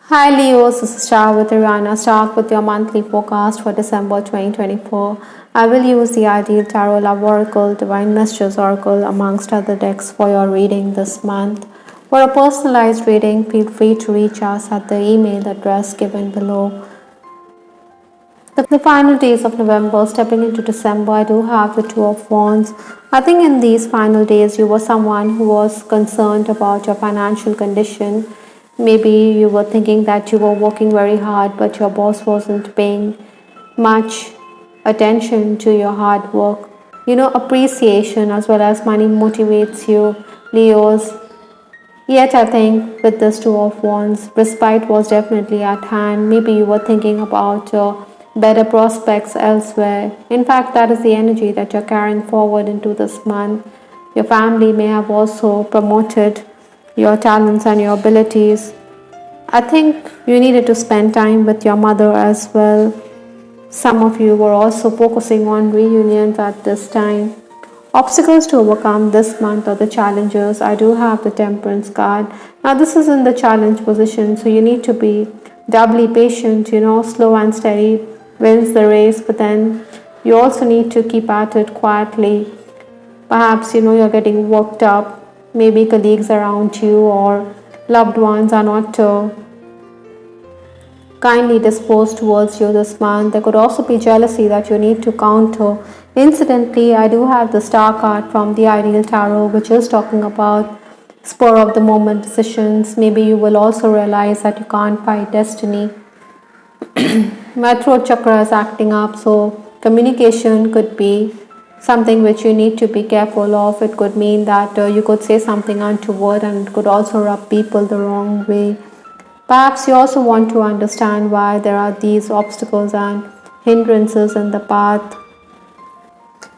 Hi Leos, this is Star with Ariana. Start with your monthly forecast for December 2024. I will use the Ideal Tarot Love Oracle, Divine Messages Oracle, amongst other decks for your reading this month. For a personalized reading, feel free to reach us at the email address given below. The final days of November, stepping into December, I do have the Two of Wands. I think in these final days, you were someone who was concerned about your financial condition. Maybe you were thinking that you were working very hard, but your boss wasn't paying much attention to your hard work. Appreciation as well as money motivates you, Leos. Yet, I think with this Two of Wands, respite was definitely at hand. Maybe you were thinking about better prospects elsewhere. In fact, that is the energy that you're carrying forward into this month. Your family may have also promoted your talents and your abilities. I think you needed to spend time with your mother as well. Some of you were also focusing on reunions at this time. Obstacles to overcome this month or the challenges. I do have the Temperance card. Now, this is in the challenge position, so you need to be doubly patient, slow and steady wins the race, but then you also need to keep at it quietly. Perhaps you're getting worked up, maybe colleagues around you or loved ones are not kindly disposed towards you this month. There could also be jealousy that you need to counter. Incidentally, I do have the Star card from the Ideal Tarot, which is talking about spur of the moment decisions. Maybe you will also realize that you can't fight destiny. My throat chakra is acting up, so communication could be something which you need to be careful of. It could mean that you could say something untoward and it could also rub people the wrong way. Perhaps you also want to understand why there are these obstacles and hindrances in the path.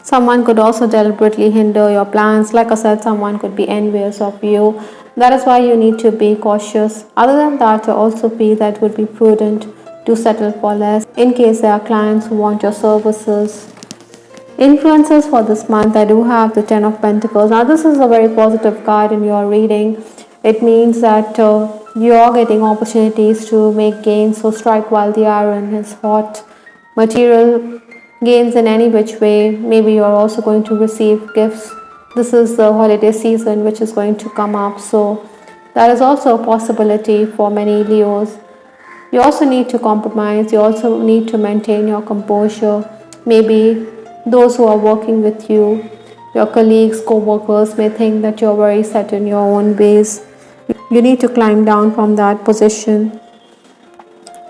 Someone could also deliberately hinder your plans. Like I said, someone could be envious of you. That is why you need to be cautious. Other than that, I also feel that it would be prudent to settle for less in case there are clients who want your services. Influences for this month, I do have the Ten of Pentacles. Now, this is a very positive card in your reading. It means that you are getting opportunities to make gains, so strike while the iron is hot. Material gains in any which way. Maybe you are also going to receive gifts. This is the holiday season which is going to come up, so that is also a possibility for many Leos. You also need to compromise. You also need to maintain your composure. Maybe those who are working with you, your colleagues, co-workers may think that you're very set in your own ways. You need to climb down from that position.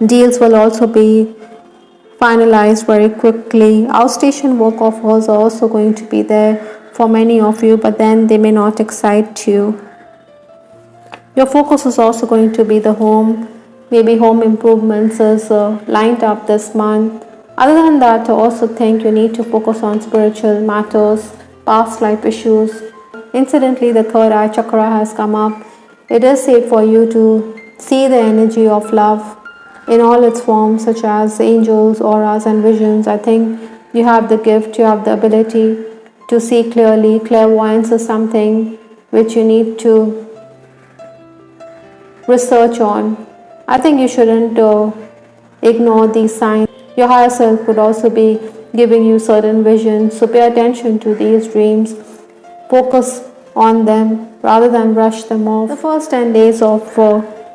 Deals will also be finalized very quickly. Outstation work offers are also going to be there for many of you, but then they may not excite you. Your focus is also going to be the home. Maybe home improvements is lined up this month. Other than that, I also think you need to focus on spiritual matters, past life issues. Incidentally, the third eye chakra has come up. It is safe for you to see the energy of love in all its forms, such as angels, auras, and visions. I think you have the gift, you have the ability to see clearly. Clairvoyance is something which you need to research on. I think you shouldn't ignore these signs. Your higher self could also be giving you certain visions, so pay attention to these dreams. Focus on them rather than brush them off. The first 10 days of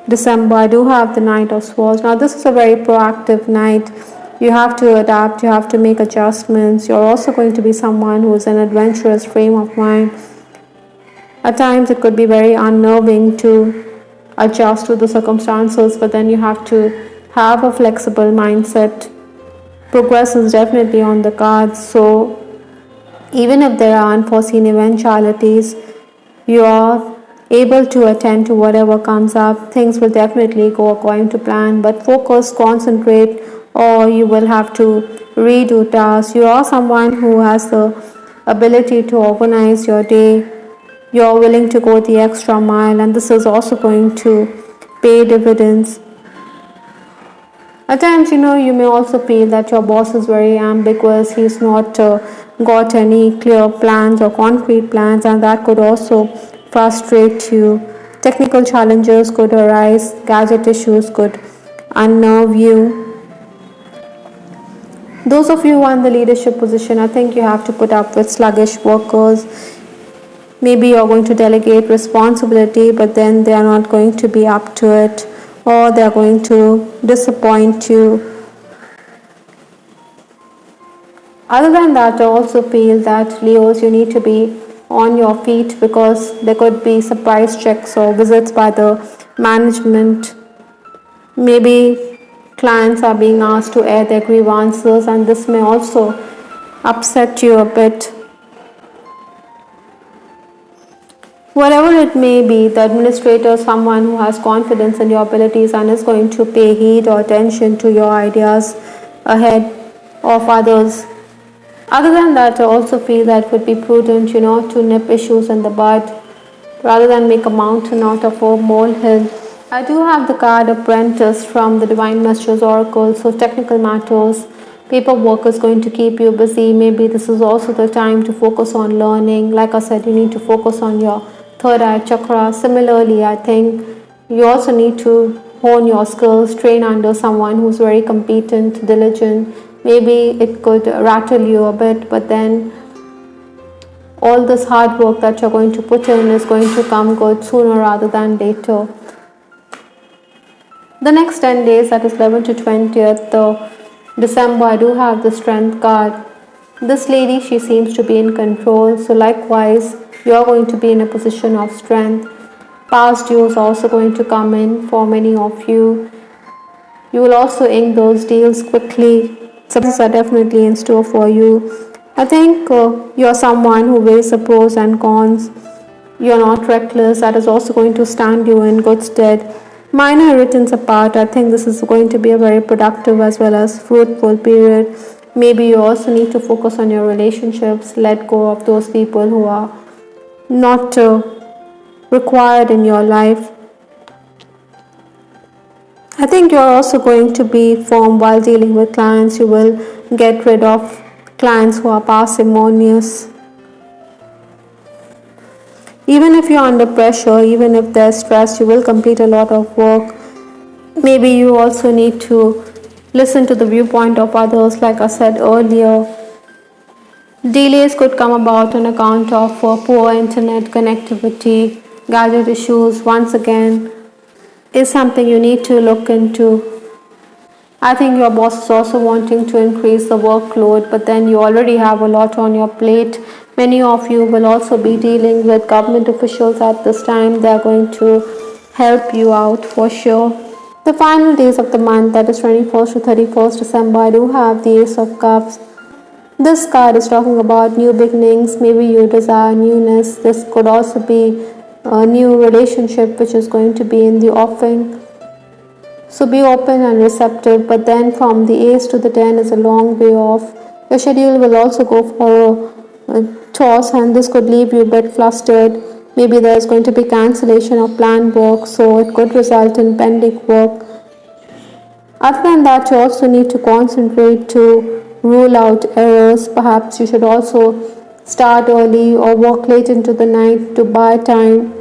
December, I do have the Knight of Swords. Now, this is a very proactive night. You have to adapt, you have to make adjustments. You're also going to be someone who is an adventurous frame of mind. At times, it could be very unnerving to adjust to the circumstances, but then you have to have a flexible mindset. Progress is definitely on the cards, so even if there are unforeseen eventualities, you are able to attend to whatever comes up. Things will definitely go according to plan, but focus, concentrate, or you will have to redo tasks. You are someone who has the ability to organize your day. You're willing to go the extra mile, and this is also going to pay dividends. At times, you may also feel that your boss is very ambiguous. He's not got any clear plans or concrete plans, and that could also frustrate you. Technical challenges could arise, gadget issues could unnerve you. Those of you who are in the leadership position, I think you have to put up with sluggish workers. Maybe you're going to delegate responsibility, but then they are not going to be up to it, or they're going to disappoint you. Other than that, I also feel that Leos, you need to be on your feet because there could be surprise checks or visits by the management. Maybe clients are being asked to air their grievances, and this may also upset you a bit. Whatever it may be, the administrator is someone who has confidence in your abilities and is going to pay heed or attention to your ideas ahead of others. Other than that, I also feel that it would be prudent, to nip issues in the bud rather than make a mountain out of a molehill. I do have the card Apprentice from the Divine Messages Oracle, so technical matters, paperwork is going to keep you busy. Maybe this is also the time to focus on learning. Like I said, you need to focus on your third eye chakra. Similarly, I think you also need to hone your skills, train under someone who's very competent, diligent. Maybe it could rattle you a bit, but then all this hard work that you're going to put in is going to come good sooner rather than later. The next 10 days, that is 11th to 20th December, I do have the Strength card. This lady, she seems to be in control, so likewise, you're going to be in a position of strength. Past dues are also going to come in for many of you. You will also ink those deals quickly. Successes are definitely in store for you. I think you're someone who weighs the pros and cons. You're not reckless. That is also going to stand you in good stead. Minor irritants apart, I think this is going to be a very productive as well as fruitful period. Maybe you also need to focus on your relationships. Let go of those people who are not required in your life. I think you're also going to be firm while dealing with clients. You will get rid of clients who are parsimonious. Even if you're under pressure, even if there's stress, you will complete a lot of work. Maybe you also need to listen to the viewpoint of others, like I said earlier. Delays could come about on account of poor internet connectivity, gadget issues. Once again, is something you need to look into. I think your boss is also wanting to increase the workload, but then you already have a lot on your plate. Many of you will also be dealing with government officials at this time. They are going to help you out for sure. The final days of the month, that is 21st to 31st December, I do have the Ace of Cups. This card is talking about new beginnings. Maybe you desire newness. This could also be a new relationship which is going to be in the offing. So be open and receptive, but then from the Ace to the 10 is a long way off. Your schedule will also go for a toss, and this could leave you a bit flustered. Maybe there is going to be cancellation of planned work, so it could result in pending work. Other than that, you also need to concentrate to rule out errors. Perhaps you should also start early or work late into the night to buy time.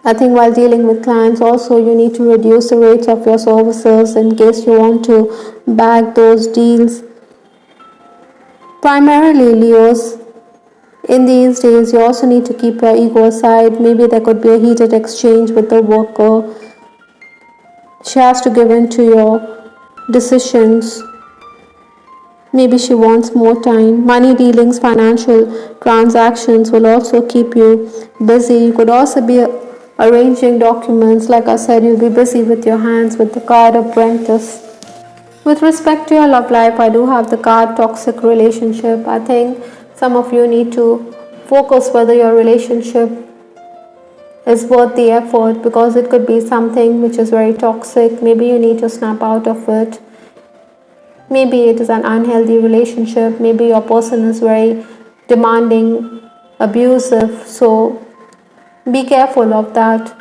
I think while dealing with clients also, you need to reduce the rates of your services in case you want to bag those deals. Primarily, Leos, in these days, you also need to keep your ego aside. Maybe there could be a heated exchange with the worker. She has to give in to your decisions. Maybe she wants more time. Money dealings, financial transactions will also keep you busy. You could also be arranging documents. Like I said, you'll be busy with your hands with the card Apprentice. With respect to your love life, I do have the card Toxic Relationship. I think some of you need to focus whether your relationship is worth the effort, because it could be something which is very toxic. Maybe you need to snap out of it. Maybe it is an unhealthy relationship. Maybe your person is very demanding, abusive. So be careful of that.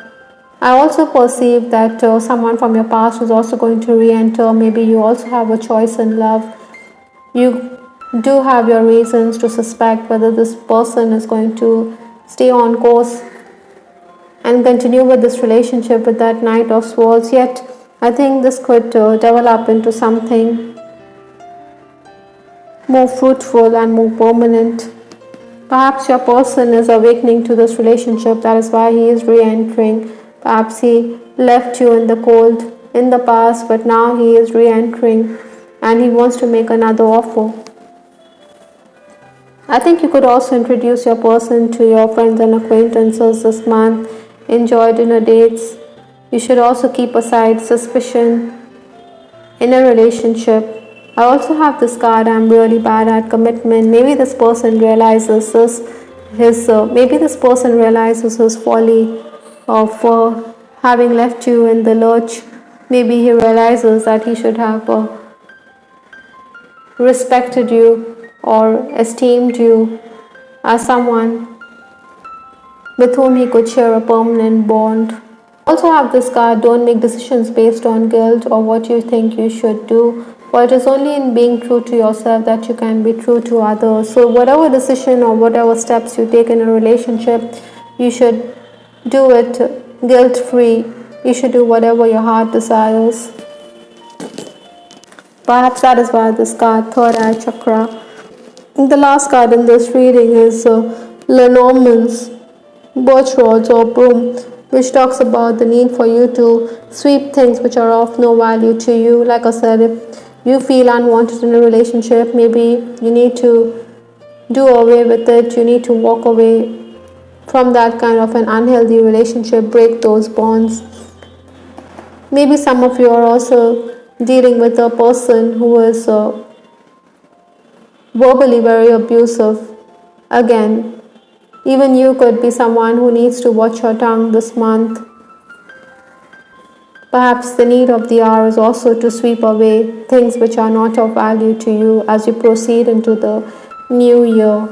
I also perceive that someone from your past is also going to re-enter. Maybe you also have a choice in love. You do have your reasons to suspect whether this person is going to stay on course and continue with this relationship with that Knight of Swords. Yet, I think this could develop into something more fruitful and more permanent. Perhaps your person is awakening to this relationship, that is why he is re entering. Perhaps he left you in the cold in the past, but now he is re entering and he wants to make another offer. I think you could also introduce your person to your friends and acquaintances this month. Enjoy dinner dates. You should also keep aside suspicion in a relationship. I also have this card, I'm really bad at commitment. Maybe this person realizes his folly of having left you in the lurch. Maybe he realizes that he should have respected you or esteemed you as someone with whom he could share a permanent bond. Also have this card, don't make decisions based on guilt or what you think you should do, for it is only in being true to yourself that you can be true to others. So whatever decision or whatever steps you take in a relationship, you should do it guilt-free. You should do whatever your heart desires. Perhaps that is why this card, third eye chakra. The last card in this reading is Lenormand's birch rods or broom, which talks about the need for you to sweep things which are of no value to you. Like I said, if you feel unwanted in a relationship, maybe you need to do away with it. You need to walk away from that kind of an unhealthy relationship, break those bonds. Maybe some of you are also dealing with a person who is verbally very abusive. Again, even you could be someone who needs to watch your tongue this month. Perhaps the need of the hour is also to sweep away things which are not of value to you as you proceed into the new year.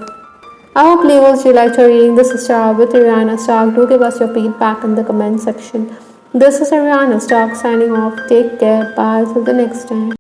I hope viewers you liked your reading. This is Star with Ariana Stark. Do give us your feedback in the comment section. This is Ariana Stark signing off. Take care. Bye. Till the next time.